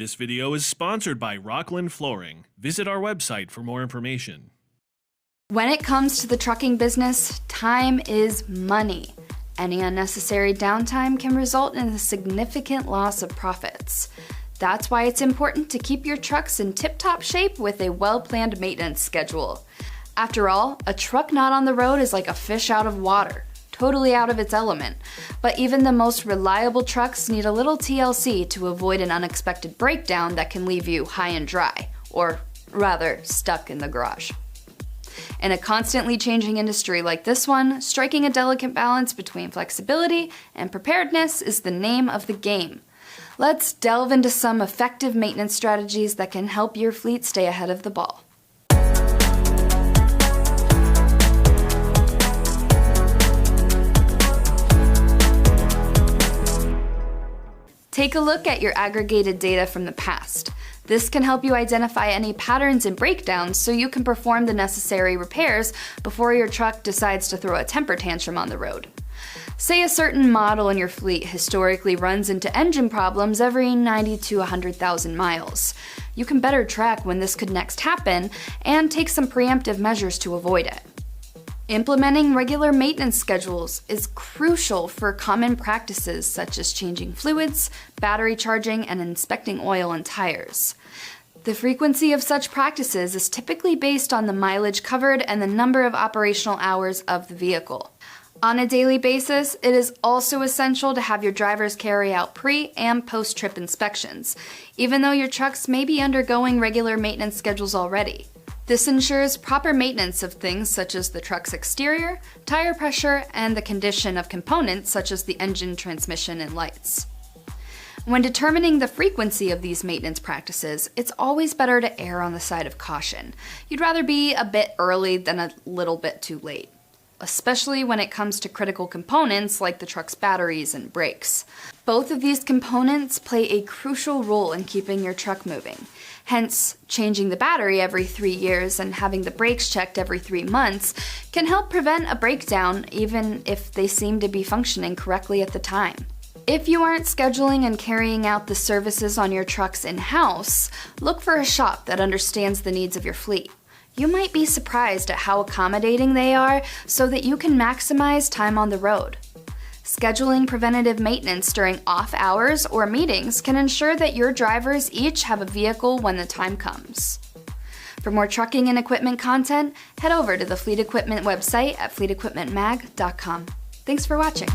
This video is sponsored by Rockland Flooring. Visit our website for more information. When it comes to the trucking business, time is money. Any unnecessary downtime can result in a significant loss of profits. That's why it's important to keep your trucks in tip-top shape with a well-planned maintenance schedule. After all, a truck not on the road is like a fish out of water, totally out of its element. But even the most reliable trucks need a little TLC to avoid an unexpected breakdown that can leave you high and dry, or rather, stuck in the garage. In a constantly changing industry like this one, striking a delicate balance between flexibility and preparedness is the name of the game. Let's delve into some effective maintenance strategies that can help your fleet stay ahead of the ball. Take a look at your aggregated data from the past. This can help you identify any patterns and breakdowns so you can perform the necessary repairs before your truck decides to throw a temper tantrum on the road. Say a certain model in your fleet historically runs into engine problems every 90 to 100,000 miles. You can better track when this could next happen and take some preemptive measures to avoid it. Implementing regular maintenance schedules is crucial for common practices such as changing fluids, battery charging, and inspecting oil and tires. The frequency of such practices is typically based on the mileage covered and the number of operational hours of the vehicle. On a daily basis, it is also essential to have your drivers carry out pre- and post-trip inspections, even though your trucks may be undergoing regular maintenance schedules already. This ensures proper maintenance of things such as the truck's exterior, tire pressure, and the condition of components such as the engine, transmission, and lights. When determining the frequency of these maintenance practices, it's always better to err on the side of caution. You'd rather be a bit early than a little bit too late, especially when it comes to critical components like the truck's batteries and brakes. Both of these components play a crucial role in keeping your truck moving. Hence, changing the battery every 3 years and having the brakes checked every 3 months can help prevent a breakdown even if they seem to be functioning correctly at the time. If you aren't scheduling and carrying out the services on your trucks in-house, look for a shop that understands the needs of your fleet. You might be surprised at how accommodating they are so that you can maximize time on the road. Scheduling preventative maintenance during off hours or meetings can ensure that your drivers each have a vehicle when the time comes. For more trucking and equipment content, head over to the Fleet Equipment website at fleetequipmentmag.com. Thanks for watching.